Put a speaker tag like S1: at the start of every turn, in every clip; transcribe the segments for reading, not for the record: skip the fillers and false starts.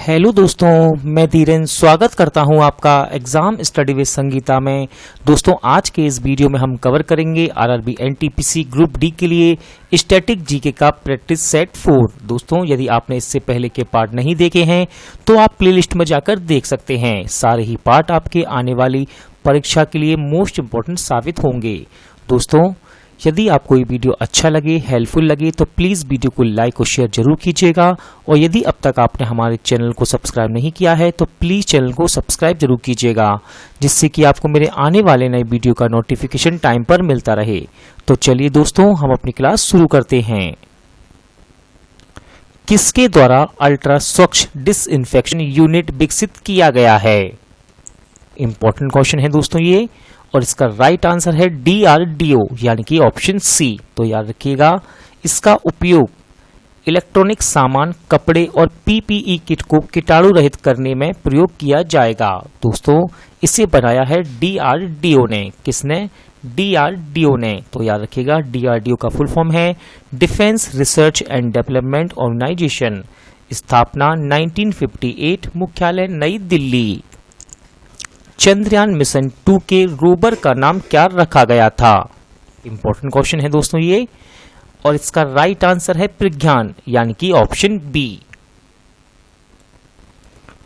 S1: Hello दोस्तों, मैं धीरेन स्वागत करता हूं आपका एग्जाम स्टडी विद संगीता में। दोस्तों, आज के इस वीडियो में हम कवर करेंगे आरआरबी एनटीपीसी ग्रुप डी के लिए स्टैटिक जीके का प्रैक्टिस सेट 4। दोस्तों, यदि आपने इससे पहले के पार्ट नहीं देखे हैं तो आप प्लेलिस्ट में जाकर देख सकते हैं। सारे ही पार्ट आपके आने वाली परीक्षा के लिए मोस्ट इम्पोर्टेंट साबित होंगे। दोस्तों, यदि आपको ये वीडियो अच्छा लगे, हेल्पफुल लगे तो प्लीज़ वीडियो को लाइक और शेयर जरूर कीजिएगा। और यदि अब तक आपने हमारे चैनल को सब्सक्राइब नहीं किया है तो प्लीज़ चैनल को सब्सक्राइब जरूर कीजिएगा, जिससे कि आपको मेरे आने वाले नए वीडियो का नोटिफिकेशन टाइम पर मिलता रहे। तो चलिए दोस्तों, हम अपनी क्लास शुरू करते हैं। किसके द्वारा अल्ट्रा स्वच्छ डिसइंफेक्शन यूनिट विकसित किया गया है? इंपॉर्टेंट क्वेश्चन है दोस्तों ये, और इसका राइट आंसर है DRDO यानी कि ऑप्शन सी। तो याद रखिएगा, इसका उपयोग इलेक्ट्रॉनिक सामान, कपड़े और PPE किट को कीटाणु रहित करने में प्रयोग किया जाएगा। दोस्तों, इसे बनाया है DRDO ने। किसने? DRDO ने। तो याद रखिएगा, DRDO का फुल फॉर्म है defence research and development organisation. स्थापना 1958, मुख्यालय नई दिल्ली। चंद्रयान मिशन 2 के रोवर का नाम क्या रखा गया था? इंपॉर्टेंट क्वेश्चन है दोस्तों ये, और इसका राइट आंसर है प्रज्ञान यानी कि ऑप्शन बी।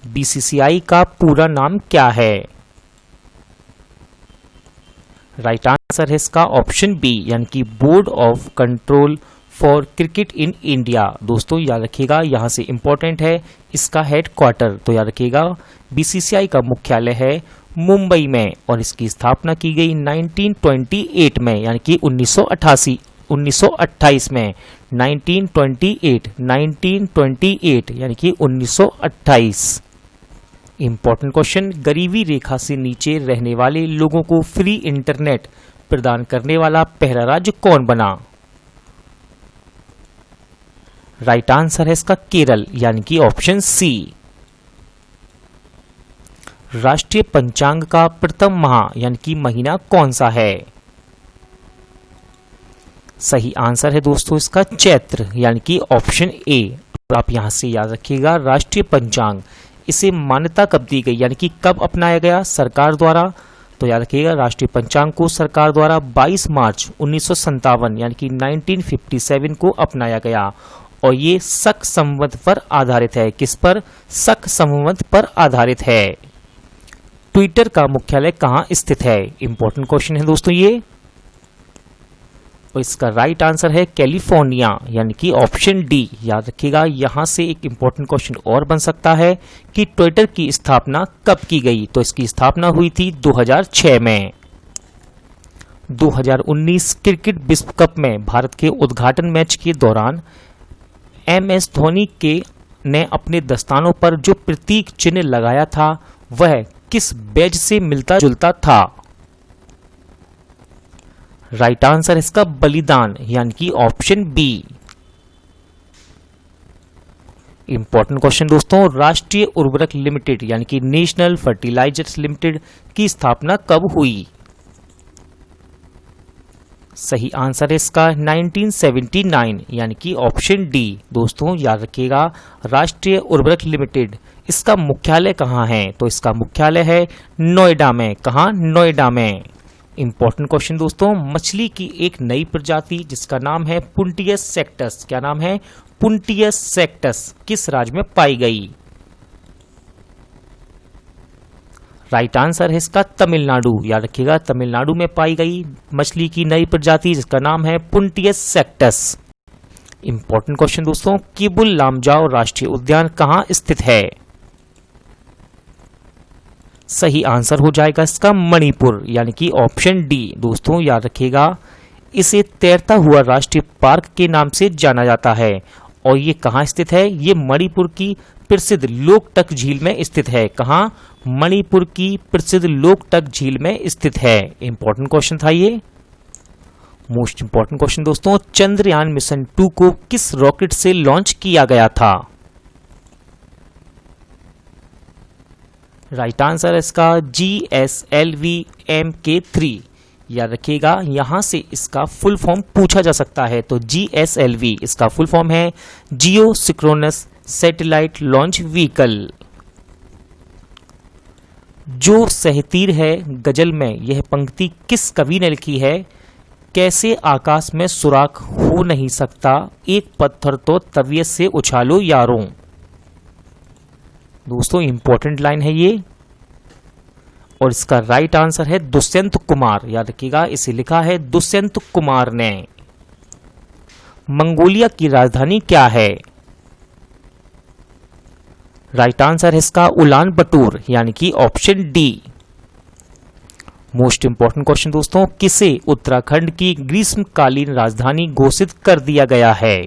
S1: BCCI का पूरा नाम क्या है? राइट आंसर है इसका ऑप्शन बी यानी कि board of control for cricket in India. दोस्तों, याद रखिएगा, यहां से इंपॉर्टेंट है इसका हेड क्वार्टर। तो याद रखिएगा, BCCI का मुख्यालय है मुंबई में, और इसकी स्थापना की गई 1928 में यानी कि 1928 में। 1928 यानी कि 1928। इंपॉर्टेंट क्वेश्चन, गरीबी रेखा से नीचे रहने वाले लोगों को फ्री इंटरनेट प्रदान करने वाला पहला राज्य कौन बना? राइट आंसर है इसका केरल यानी कि ऑप्शन सी। राष्ट्रीय पंचांग का प्रथम माह यानी कि महीना कौन सा है? सही आंसर है दोस्तों इसका चैत्र यानी कि ऑप्शन ए। आप यहां से याद रखिएगा, राष्ट्रीय पंचांग, इसे मान्यता कब दी गई यानी कि कब अपनाया गया सरकार द्वारा? तो याद रखिएगा, राष्ट्रीय पंचांग को सरकार द्वारा 22 मार्च 1957 यानी कि 1957 को अपनाया गया, और ये शक संवत पर आधारित है। किस पर? शक संवत पर आधारित है। ट्विटर का मुख्यालय कहाँ स्थित है? इंपॉर्टेंट क्वेश्चन है दोस्तों ये, और इसका राइट आंसर है कैलिफोर्निया यानी कि ऑप्शन डी। याद रखिएगा, यहां से एक इंपॉर्टेंट क्वेश्चन और बन सकता है कि ट्विटर की स्थापना कब की गई? तो इसकी स्थापना हुई थी 2006 में। 2019 क्रिकेट विश्व कप में भारत के उद्घाटन मैच के दौरान MS धोनी ने अपने दस्तानों पर जो प्रतीक चिन्ह लगाया था वह किस बैज से मिलता जुलता था? राइट आंसर इसका बलिदान यानी कि ऑप्शन बी। इंपॉर्टेंट क्वेश्चन दोस्तों, राष्ट्रीय उर्वरक लिमिटेड यानी कि नेशनल फर्टिलाइजर्स लिमिटेड की स्थापना कब हुई? सही आंसर है इसका 1979 यानी कि ऑप्शन डी। दोस्तों, याद रखिएगा, राष्ट्रीय उर्वरक लिमिटेड, इसका मुख्यालय कहाँ है? तो इसका मुख्यालय है नोएडा में। कहाँ? नोएडा में। इंपॉर्टेंट क्वेश्चन दोस्तों, मछली की एक नई प्रजाति जिसका नाम है पुंटियस सेक्टस, क्या नाम है? पुंटियस सेक्टस, किस राज्य में पाई गई? राइट आंसर है इसका तमिलनाडु। याद रखिएगा, तमिलनाडु में पाई गई मछली की नई प्रजाति जिसका नाम है पुंटियस सेक्टस। इंपॉर्टेंट क्वेश्चन दोस्तों, किबुल लामजाओ राष्ट्रीय उद्यान कहाँ स्थित है? सही आंसर हो जाएगा इसका मणिपुर यानी कि ऑप्शन डी। दोस्तों, याद रखिएगा, इसे तैरता हुआ राष्ट्रीय पार्क के नाम से जाना जाता है, और ये कहाँ स्थित है? ये मणिपुर की प्रसिद्ध लोकटक झील में स्थित है। कहाँ? मणिपुर की प्रसिद्ध लोकटक झील में स्थित है। इंपॉर्टेंट क्वेश्चन था ये, मोस्ट इंपॉर्टेंट क्वेश्चन दोस्तों। चंद्रयान मिशन 2 को किस रॉकेट से लॉन्च किया गया था? राइट आंसर इसका GSLV Mk3। याद रखिएगा, यहां से इसका फुल फॉर्म पूछा जा सकता है। तो GSLV इसका फुल फॉर्म है जियो सिक्रोनस सैटेलाइट लॉन्च व्हीकल। जो सहतीर है गजल में यह पंक्ति किस कवि ने लिखी है? कैसे आकाश में सुराख हो नहीं सकता, एक पत्थर तो तवियत से उछालो यारों। दोस्तों इंपॉर्टेंट लाइन है ये, और इसका राइट आंसर है दुष्यंत कुमार। याद रखिएगा, इसे लिखा है दुष्यंत कुमार ने। मंगोलिया की राजधानी क्या है? राइट आंसर है इसका उलान बटूर, यानी कि option D. Most important question दोस्तों, किसे उत्तराखंड की ग्रीष्मकालीन राजधानी घोषित कर दिया गया है?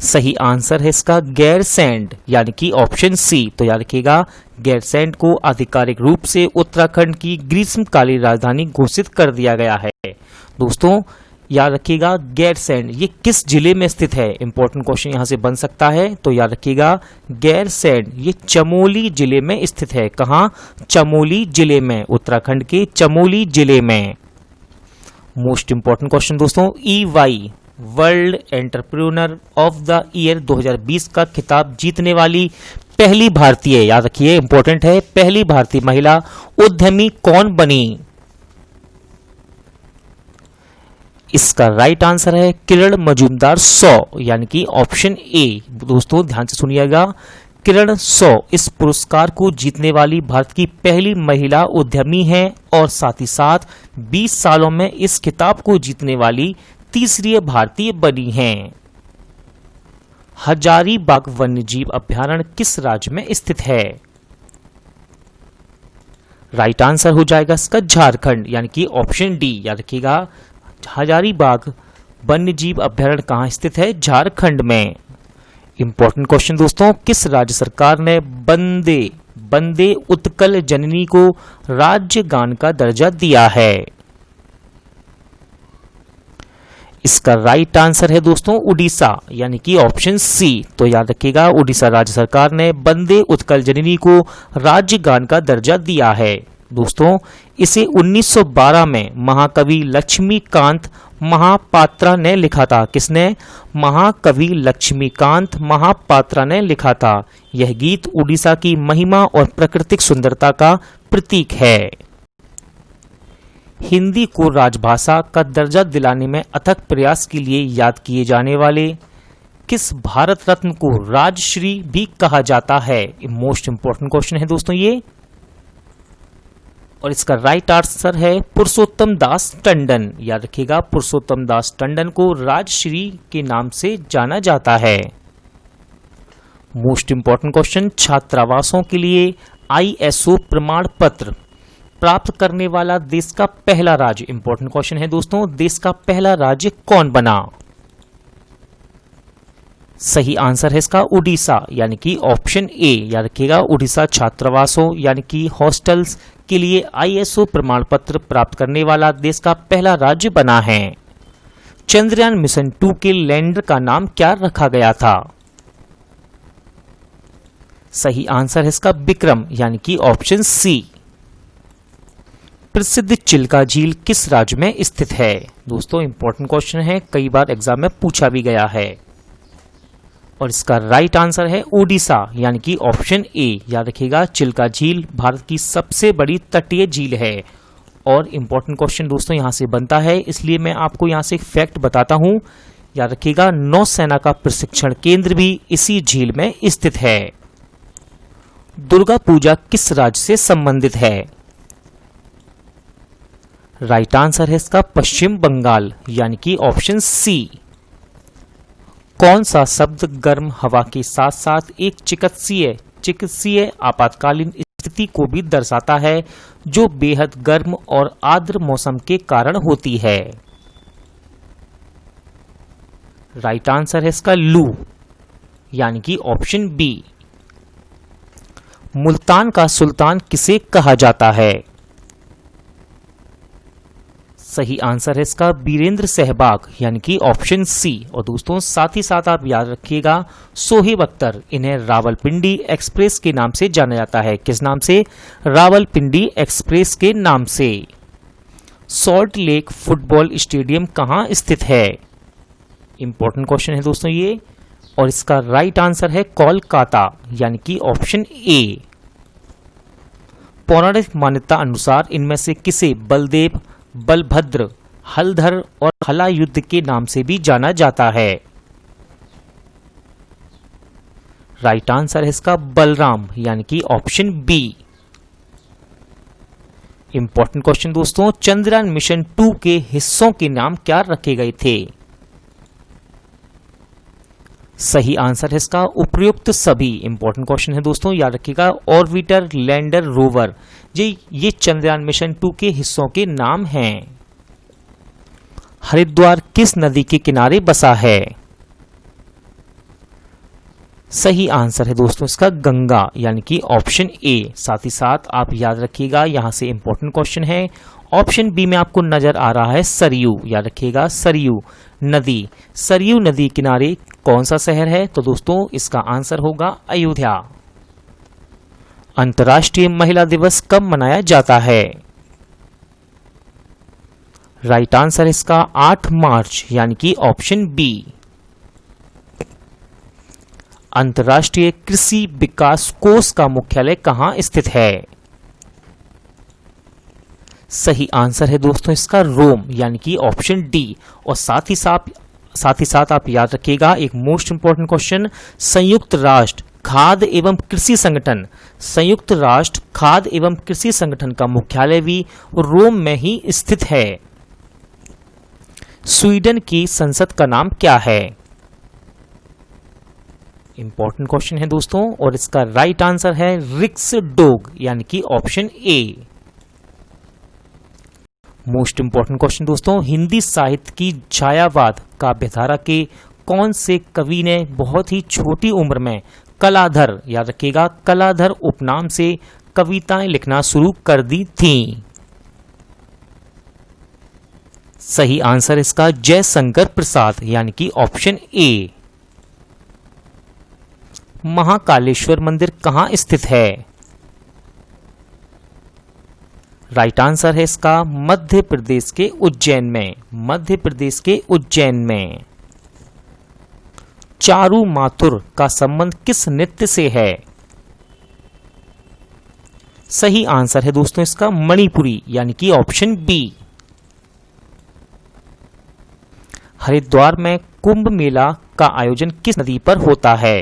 S1: सही आंसर है इसका गैरसैंड, यानी कि ऑप्शन सी। तो याद रखिएगा, गैरसैंड को आधिकारिक रूप से उत्तराखंड की ग्रीष्मकालीन राजधानी घोषित कर दिया गया है। दोस्तों याद रखिएगा, गैरसैंड ये किस जिले में स्थित है? इंपॉर्टेंट क्वेश्चन यहां से बन सकता है। तो याद रखिएगा, गैरसैंड ये चमोली जिले में स्थित है। कहां? चमोली जिले में, उत्तराखंड के चमोली जिले में। मोस्ट इंपॉर्टेंट क्वेश्चन दोस्तों, EY world entrepreneur of the year 2020 का खिताब जीतने वाली पहली भारतीय, याद रखिए इंपॉर्टेंट है, पहली भारतीय महिला उद्यमी कौन बनी? इसका राइट आंसर है किरण मजूमदार 100, यानी कि ऑप्शन ए। दोस्तों ध्यान से सुनिएगा, किरण 100 इस पुरस्कार को जीतने वाली भारत की पहली महिला उद्यमी है, और साथ ही साथ 20 सालों में इस खिताब को जीतने वाली तीसरी भारतीय बनी हैं। हजारीबाग वन्यजीव अभ्यारण्य किस राज्य में स्थित है? राइट आंसर हो जाएगा इसका झारखंड, यानी कि ऑप्शन डी। याद रखिएगा, हजारीबाग वन्यजीव अभ्यारण्य कहां स्थित है? झारखंड में। इंपॉर्टेंट क्वेश्चन दोस्तों, किस राज्य सरकार ने बंदे उत्कल जननी को राज्य गान का दर्जा दिया है? इसका राइट आंसर है दोस्तों उड़ीसा, यानी कि ऑप्शन सी। तो याद रखिएगा, उड़ीसा राज्य सरकार ने बंदे उत्कल जननी को राज्य गान का दर्जा दिया है। दोस्तों इसे 1912 में महाकवि लक्ष्मीकांत महापात्रा ने लिखा था। किसने? महाकवि लक्ष्मीकांत महापात्रा ने लिखा था। यह गीत उड़ीसा की महिमा और प्राकृतिक सुंदरता का प्रतीक है। हिंदी को राजभाषा का दर्जा दिलाने में अथक प्रयास के लिए याद किए जाने वाले किस भारत रत्न को राजश्री भी कहा जाता है? मोस्ट इंपॉर्टेंट क्वेश्चन है दोस्तों ये, और इसका राइट आंसर है पुरुषोत्तम दास टंडन। याद रखिएगा, पुरुषोत्तम दास टंडन को राजश्री के नाम से जाना जाता है। मोस्ट इंपॉर्टेंट क्वेश्चन, छात्रावासों के लिए ISO प्रमाण पत्र प्राप्त करने वाला देश का पहला राज्य, इंपॉर्टेंट क्वेश्चन है दोस्तों, देश का पहला राज्य कौन बना? सही आंसर है इसका उड़ीसा, यानी कि ऑप्शन ए। याद रखिएगा, उड़ीसा छात्रावासों यानी कि हॉस्टल्स के लिए ISO प्रमाण पत्र प्राप्त करने वाला देश का पहला राज्य बना है। चंद्रयान मिशन 2 के लैंडर का नाम क्या रखा गया था? सही आंसर है इसका विक्रम, यानी कि ऑप्शन सी। प्रसिद्ध चिल्का झील किस राज्य में स्थित है? दोस्तों इंपॉर्टेंट क्वेश्चन है, कई बार एग्जाम में पूछा भी गया है, और इसका राइट आंसर है ओडिशा, यानी कि ऑप्शन ए। याद रखिएगा, चिल्का झील भारत की सबसे बड़ी तटीय झील है। और इंपॉर्टेंट क्वेश्चन दोस्तों यहां से बनता है, इसलिए मैं आपको यहां से एक फैक्ट बताता हूं। याद रखिएगा, नौसेना का प्रशिक्षण केंद्र भी इसी झील में स्थित है। दुर्गा पूजा किस राज्य से संबंधित है? राइट आंसर है इसका पश्चिम बंगाल, यानी कि ऑप्शन सी। कौन सा शब्द गर्म हवा के साथ साथ एक चिकित्सीय आपातकालीन स्थिति को भी दर्शाता है जो बेहद गर्म और आर्द्र मौसम के कारण होती है? राइट आंसर है इसका लू, यानी कि ऑप्शन बी। मुल्तान का सुल्तान किसे कहा जाता है? सही आंसर है इसका वीरेंद्र सहवाग, यानी कि ऑप्शन सी। और दोस्तों साथ ही साथ आप याद रखिएगा, सोहेब अख्तर, इन्हें रावलपिंडी एक्सप्रेस के नाम से जाना जाता है। किस नाम से? रावलपिंडी एक्सप्रेस के नाम से। सॉल्ट लेक फुटबॉल स्टेडियम कहां स्थित है? इंपॉर्टेंट क्वेश्चन है दोस्तों ये। और इसका राइट आंसर है कोलकाता, यानी कि ऑप्शन ए। पौराणिक मान्यता अनुसार इनमें से किसे बलदेव, बलभद्र, हलधर और हला युद्ध के नाम से भी जाना जाता है? राइट आंसर है इसका बलराम, यानी कि ऑप्शन बी। इंपॉर्टेंट क्वेश्चन दोस्तों, चंद्रयान मिशन 2 के हिस्सों के नाम क्या रखे गए थे? सही आंसर है इसका उपर्युक्त सभी। इंपॉर्टेंट क्वेश्चन है दोस्तों, याद रखिएगा। ऑर्बिटर, लैंडर, रोवर, ये चंद्रयान मिशन 2 के हिस्सों के नाम हैं। हरिद्वार किस नदी के किनारे बसा है? सही आंसर है दोस्तों इसका गंगा, यानी कि ऑप्शन ए। साथ ही साथ आप याद रखिएगा, यहां से इंपॉर्टेंट क्वेश्चन है। ऑप्शन बी में आपको नजर आ रहा है सरयू, याद रखिएगा सरयू नदी। सरयू नदी किनारे कौन सा शहर है? तो दोस्तों इसका आंसर होगा अयोध्या। अंतर्राष्ट्रीय महिला दिवस कब मनाया जाता है? राइट आंसर इसका 8 मार्च, यानी कि ऑप्शन बी। अंतर्राष्ट्रीय कृषि विकास कोष का मुख्यालय कहां स्थित है? सही आंसर है दोस्तों इसका रोम, यानी कि ऑप्शन डी। और साथ ही साथ आप याद रखिएगा एक मोस्ट इंपोर्टेंट क्वेश्चन, संयुक्त राष्ट्र खाद्य एवं कृषि संगठन, संयुक्त राष्ट्र खाद्य एवं कृषि संगठन का मुख्यालय भी रोम में ही स्थित है। स्वीडन की संसद का नाम क्या है? इंपॉर्टेंट क्वेश्चन है दोस्तों, और इसका राइट आंसर है रिक्सडोग, यानी कि option A. Most important question दोस्तों, हिंदी साहित्य की छायावाद काव्यधारा के कौन से कवि ने बहुत ही छोटी उम्र में कलाधर, याद रखिएगा कलाधर उपनाम से कविताएं लिखना शुरू कर दी थी? सही आंसर इसका जयशंकर प्रसाद, यानी कि ऑप्शन ए। महाकालेश्वर मंदिर कहां स्थित है? राइट आंसर है इसका मध्य प्रदेश के उज्जैन में, मध्य प्रदेश के उज्जैन में। चारू माथुर का संबंध किस नृत्य से है? सही आंसर है दोस्तों इसका मणिपुरी, यानी कि ऑप्शन बी। हरिद्वार में कुंभ मेला का आयोजन किस नदी पर होता है?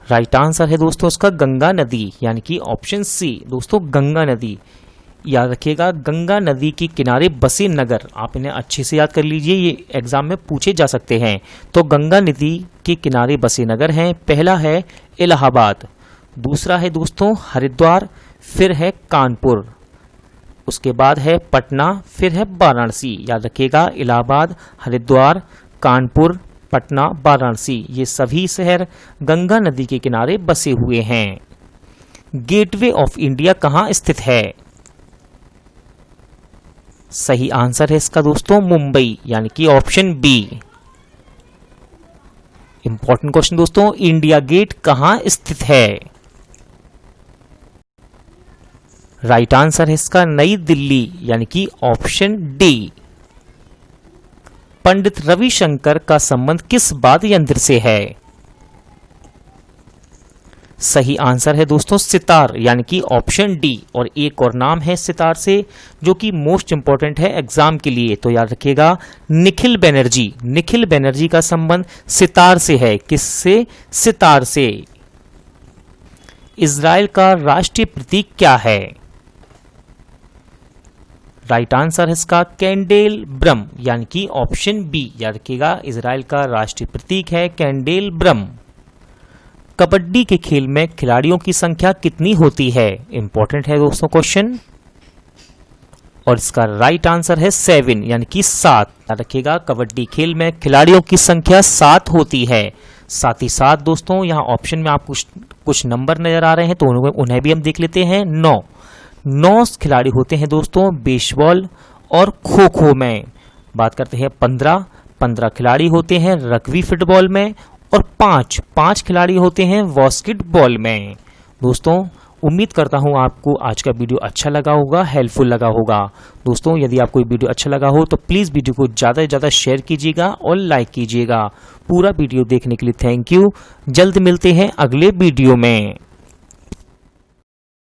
S1: राइट आंसर है दोस्तों इसका गंगा नदी, यानी कि ऑप्शन सी। दोस्तों गंगा नदी, याद रखिएगा गंगा नदी के किनारे बसे नगर, आप इन्हें अच्छे से याद कर लीजिए, ये एग्जाम में पूछे जा सकते हैं। तो गंगा नदी के किनारे बसे नगर हैं, पहला है इलाहाबाद, दूसरा है दोस्तों हरिद्वार, फिर है कानपुर, उसके बाद है पटना, फिर है वाराणसी। याद रखिएगा इलाहाबाद, हरिद्वार, कानपुर, पटना, वाराणसी, ये सभी शहर गंगा नदी के किनारे बसे हुए हैं। गेटवे ऑफ इंडिया कहां स्थित है? सही आंसर है इसका दोस्तों मुंबई, यानी कि ऑप्शन बी। इंपॉर्टेंट क्वेश्चन दोस्तों, इंडिया गेट कहां स्थित है? राइट आंसर है इसका नई दिल्ली, यानी कि ऑप्शन डी। पंडित रविशंकर का संबंध किस वाद्य यंत्र से है? सही आंसर है दोस्तों सितार, यानी कि ऑप्शन डी। और एक और नाम है सितार से जो कि मोस्ट इंपॉर्टेंट है एग्जाम के लिए, तो याद रखिएगा निखिल बनर्जी। निखिल बनर्जी का संबंध सितार से है, किससे? सितार से। इजराइल का राष्ट्रीय प्रतीक क्या है? राइट आंसर है इसका कैंडेल ब्रम, यानी कि ऑप्शन बी। याद रखिएगा इजराइल का राष्ट्रीय प्रतीक है कैंडेल ब्रम। कबड्डी के खेल में खिलाड़ियों की संख्या कितनी होती है? इंपॉर्टेंट है दोस्तों क्वेश्चन, और इसका राइट आंसर है 7, यानी कि 7। याद रखिएगा कबड्डी खेल में खिलाड़ियों की संख्या 7 होती है। साथ ही साथ दोस्तों यहाँ ऑप्शन में आपको कुछ नंबर नजर आ रहे हैं, तो उन्हें भी हम देख लेते हैं। 9 खिलाड़ी होते हैं दोस्तों बेसबॉल और खो खो में। बात करते हैं 15 खिलाड़ी होते हैं रग्बी फुटबॉल में, और 5 खिलाड़ी होते हैं बास्केटबॉल में दोस्तों। उम्मीद करता हूं आपको आज का वीडियो अच्छा लगा होगा, हेल्पफुल लगा होगा। दोस्तों यदि आपको ये वीडियो अच्छा लगा हो तो प्लीज़ वीडियो को ज़्यादा से ज़्यादा शेयर कीजिएगा और लाइक कीजिएगा। पूरा वीडियो देखने के लिए थैंक यू। जल्द मिलते हैं अगले वीडियो में।